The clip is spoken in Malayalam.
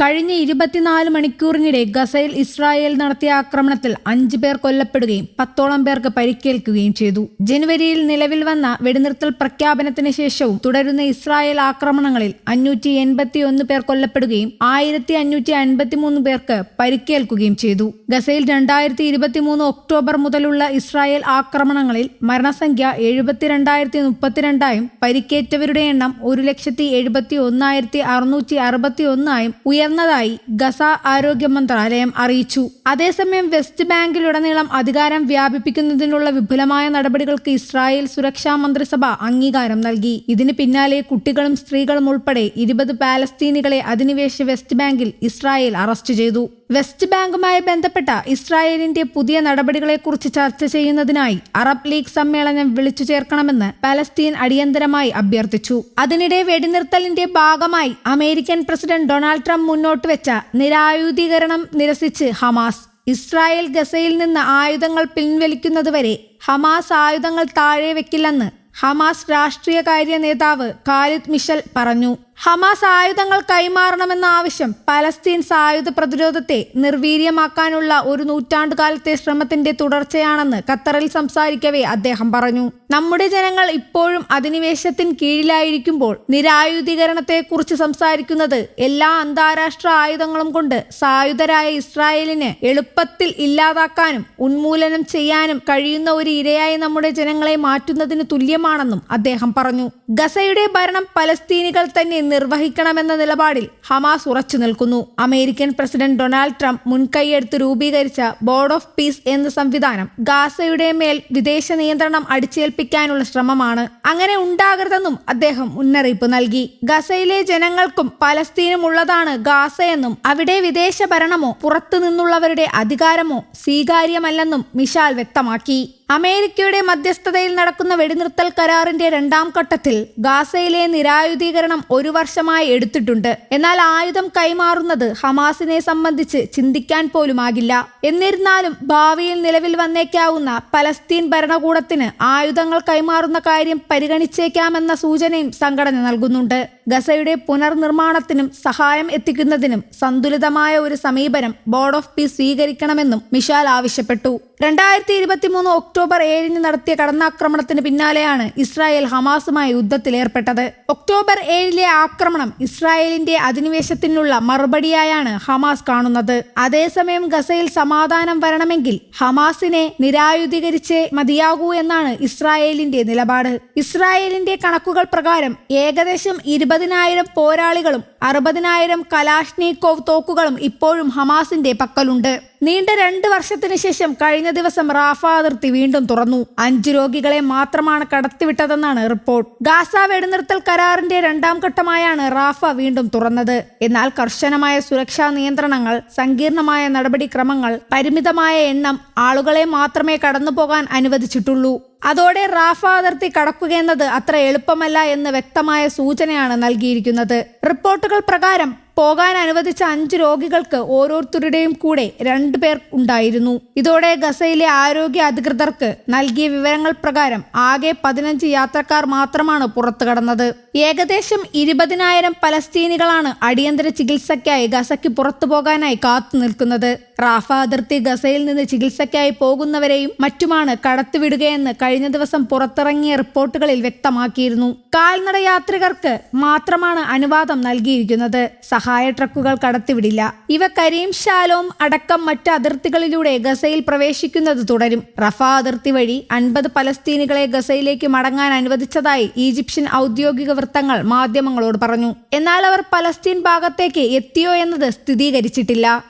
കഴിഞ്ഞ 24 മണിക്കൂറിനിടെ ഗസയിൽ ഇസ്രായേൽ നടത്തിയ ആക്രമണത്തിൽ 5 പേർ കൊല്ലപ്പെടുകയും 10ഓളം പേർക്ക് പരിക്കേൽക്കുകയും ചെയ്തു. ജനുവരിയിൽ നിലവിൽ വന്ന വെടിനിർത്തൽ പ്രഖ്യാപനത്തിന് ശേഷവും തുടരുന്ന ഇസ്രായേൽ ആക്രമണങ്ങളിൽ 581 പേർ കൊല്ലപ്പെടുകയും 1553 പേർക്ക് പരിക്കേൽക്കുകയും ചെയ്തു. ഗസയിൽ 2023 ഒക്ടോബർ മുതലുള്ള ഇസ്രായേൽ ആക്രമണങ്ങളിൽ മരണസംഖ്യ 72,032 പരിക്കേറ്റവരുടെ എണ്ണം 1,71,661 ഉയർന്നതായി ഗസ ആരോഗ്യ മന്ത്രാലയം അറിയിച്ചു. അതേസമയം വെസ്റ്റ് ബാങ്കിലുടനീളം അധികാരം വ്യാപിപ്പിക്കുന്നതിനുള്ള വിപുലമായ നടപടികൾക്ക് ഇസ്രായേൽ സുരക്ഷാ മന്ത്രിസഭ അംഗീകാരം നൽകി. ഇതിന് പിന്നാലെ കുട്ടികളും സ്ത്രീകളും ഉൾപ്പെടെ 20 പാലസ്തീനികളെ അധിനിവേശ വെസ്റ്റ് ബാങ്കിൽ ഇസ്രായേൽ അറസ്റ്റ് ചെയ്തു. വെസ്റ്റ് ബാങ്കുമായി ബന്ധപ്പെട്ട ഇസ്രായേലിന്റെ പുതിയ നടപടികളെക്കുറിച്ച് ചർച്ച ചെയ്യുന്നതിനായി അറബ് ലീഗ് സമ്മേളനം വിളിച്ചു ചേർക്കണമെന്ന് പലസ്തീൻ അടിയന്തരമായി അഭ്യർത്ഥിച്ചു. അതിനിടെ വെടിനിർത്തലിന്റെ ഭാഗമായി അമേരിക്കൻ പ്രസിഡന്റ് ഡൊണാൾഡ് ട്രംപ് മുന്നോട്ട് വെച്ച നിരായുധീകരണം നിരസിച്ച് ഹമാസ്. ഇസ്രായേൽ ഗസയിൽ നിന്ന് ആയുധങ്ങൾ പിൻവലിക്കുന്നതുവരെ ഹമാസ് ആയുധങ്ങൾ താഴെ വെക്കില്ലെന്ന് ഹമാസ് രാഷ്ട്രീയകാര്യ നേതാവ് ഖാലിദ് മിഷൽ പറഞ്ഞു. ഹമാസ് ആയുധങ്ങൾ കൈമാറണമെന്ന ആവശ്യം പലസ്തീൻ സായുധ പ്രതിരോധത്തെ നിർവീര്യമാക്കാനുള്ള ഒരു നൂറ്റാണ്ടുകാലത്തെ ശ്രമത്തിന്റെ തുടർച്ചയാണെന്ന് ഖത്തറിൽ സംസാരിക്കവേ അദ്ദേഹം പറഞ്ഞു. നമ്മുടെ ജനങ്ങൾ ഇപ്പോഴും അധിനിവേശത്തിന് കീഴിലായിരിക്കുമ്പോൾ നിരായുധീകരണത്തെക്കുറിച്ച് സംസാരിക്കുന്നത് എല്ലാ അന്താരാഷ്ട്ര ആയുധങ്ങളും കൊണ്ട് സായുധരായ ഇസ്രായേലിന് എളുപ്പത്തിൽ ഇല്ലാതാക്കാനും ഉന്മൂലനം ചെയ്യാനും കഴിയുന്ന ഒരു ഇരയായി നമ്മുടെ ജനങ്ങളെ മാറ്റുന്നതിന് തുല്യമാണെന്നും അദ്ദേഹം പറഞ്ഞു. ഗസയുടെ ഭരണം പലസ്തീനികൾ തന്നെ നിർവഹിക്കണമെന്ന നിലപാടിൽ ഹമാസ് ഉറച്ചു നിൽക്കുന്നു. അമേരിക്കൻ പ്രസിഡന്റ് ഡൊണാൾഡ് ട്രംപ് മുൻകൈയെടുത്ത് രൂപീകരിച്ച ബോർഡ് ഓഫ് പീസ് എന്ന സംവിധാനം ഗാസയുടെ മേൽ വിദേശ നിയന്ത്രണം അടിച്ചേൽപ്പിക്കാനുള്ള ശ്രമമാണ്. അങ്ങനെ ഉണ്ടാകരുതെന്നും അദ്ദേഹം മുന്നറിയിപ്പ് നൽകി. ഗസയിലെ ജനങ്ങൾക്കും പലസ്തീനും ഉള്ളതാണ് ഗാസയെന്നും അവിടെ വിദേശ ഭരണമോ പുറത്തു നിന്നുള്ളവരുടെ അധികാരമോ സ്വീകാര്യമല്ലെന്നും മിഷാൽ വ്യക്തമാക്കി. അമേരിക്കയുടെ മധ്യസ്ഥതയിൽ നടക്കുന്ന വെടിനിർത്തൽ കരാറിന്റെ 2ാം ഘട്ടത്തിൽ ഗാസയിലെ നിരായുധീകരണം 1 വർഷമായി എടുത്തിട്ടുണ്ട്. എന്നാൽ ആയുധം കൈമാറുന്നത് ഹമാസിനെ സംബന്ധിച്ച് ചിന്തിക്കാൻ പോലുമാകില്ല. എന്നിരുന്നാലും ഭാവിയിൽ നിലവിൽ വന്നേക്കാവുന്ന പലസ്തീൻ ഭരണകൂടത്തിന് ആയുധങ്ങൾ കൈമാറുന്ന കാര്യം പരിഗണിച്ചേക്കാമെന്ന സൂചനയും സംഘടന നൽകുന്നുണ്ട്. ഗസയുടെ പുനർനിർമ്മാണത്തിനും സഹായം എത്തിക്കുന്നതിനും സന്തുലിതമായ ഒരു സമീപനം ബോർഡ് ഓഫ് പീസ് സ്വീകരിക്കണമെന്നും മിഷാൽ ആവശ്യപ്പെട്ടു. 2023 ഒക്ടോബർ 7 നടത്തിയ കടന്നാക്രമണത്തിന് പിന്നാലെയാണ് ഇസ്രായേൽ ഹമാസുമായി യുദ്ധത്തിലേർപ്പെട്ടത്. ഒക്ടോബർ 7 ആക്രമണം ഇസ്രായേലിന്റെ അധിനിവേശത്തിനുള്ള മറുപടിയായാണ് ഹമാസ് കാണുന്നത്. അതേസമയം ഗസയിൽ സമാധാനം വരണമെങ്കിൽ ഹമാസിനെ നിരായുധീകരിച്ചേ മതിയാകൂ എന്നാണ് ഇസ്രായേലിന്റെ നിലപാട്. ഇസ്രായേലിന്റെ കണക്കുകൾ പ്രകാരം ഏകദേശം 20,000 പോരാളികളും 60,000 കലാഷ്നിക്കോവ് തോക്കുകളും ഇപ്പോഴും ഹമാസിന്റെ പക്കലുണ്ട്. നീണ്ട 2 വർഷത്തിന് ശേഷം കഴിഞ്ഞ ദിവസം റാഫ അതിർത്തി വീണ്ടും തുറന്നു. 5 രോഗികളെ മാത്രമാണ് കടത്തിവിട്ടതെന്നാണ് റിപ്പോർട്ട്. ഗാസ വെടിനിർത്തൽ കരാറിന്റെ 2ാം ഘട്ടമായാണ് റാഫ വീണ്ടും തുറന്നത്. എന്നാൽ കർശനമായ സുരക്ഷാ നിയന്ത്രണങ്ങൾ, സങ്കീർണമായ നടപടിക്രമങ്ങൾ, പരിമിതമായ എണ്ണം ആളുകളെ മാത്രമേ കടന്നുപോകാൻ അനുവദിച്ചിട്ടുള്ളൂ. അതോടെ റാഫ അതിർത്തി കടക്കുകയെന്നത് അത്ര എളുപ്പമല്ല എന്ന് വ്യക്തമായ സൂചനയാണ് നൽകിയിരിക്കുന്നത്. റിപ്പോർട്ടുകൾ പ്രകാരം പോകാൻ അനുവദിച്ച 5 രോഗികൾക്ക് ഓരോരുത്തരുടെയും കൂടെ 2 പേർ ഉണ്ടായിരുന്നു. ഇതോടെ ഗസയിലെ ആരോഗ്യ അധികൃതർക്ക് നൽകിയ വിവരങ്ങൾ പ്രകാരം ആകെ 15 യാത്രക്കാർ മാത്രമാണ് പുറത്തു കടന്നത്. ഏകദേശം 20,000 പലസ്തീനികളാണ് അടിയന്തര ചികിത്സയ്ക്കായി ഗസയ്ക്ക് പുറത്തു പോകാനായി കാത്തു നിൽക്കുന്നത്. റാഫ അതിർത്തി ഗസയിൽ നിന്ന് ചികിത്സയ്ക്കായി പോകുന്നവരെയും മറ്റുമാണ് കടത്തിവിടുകയെന്ന് കഴിഞ്ഞ ദിവസം പുറത്തിറങ്ങിയ റിപ്പോർട്ടുകളിൽ വ്യക്തമാക്കിയിരുന്നു. കാൽനട യാത്രികർക്ക് മാത്രമാണ് അനുവാദം നൽകിയിരിക്കുന്നത്. സഹായ ട്രക്കുകൾ കടത്തിവിടില്ല. ഇവ കരീം ഷാലോം അടക്കം മറ്റ് അതിർത്തികളിലൂടെ ഗസയിൽ പ്രവേശിക്കുന്നത് തുടരും. റഫ അതിർത്തി വഴി 50 പലസ്തീനികളെ ഗസയിലേക്ക് മടങ്ങാൻ അനുവദിച്ചതായി ഈജിപ്ഷ്യൻ ഔദ്യോഗിക വൃത്തങ്ങൾ മാധ്യമങ്ങളോട് പറഞ്ഞു. എന്നാൽ അവർ പലസ്തീൻ ഭാഗത്തേക്ക് എത്തിയോ എന്നത് സ്ഥിരീകരിച്ചിട്ടില്ല.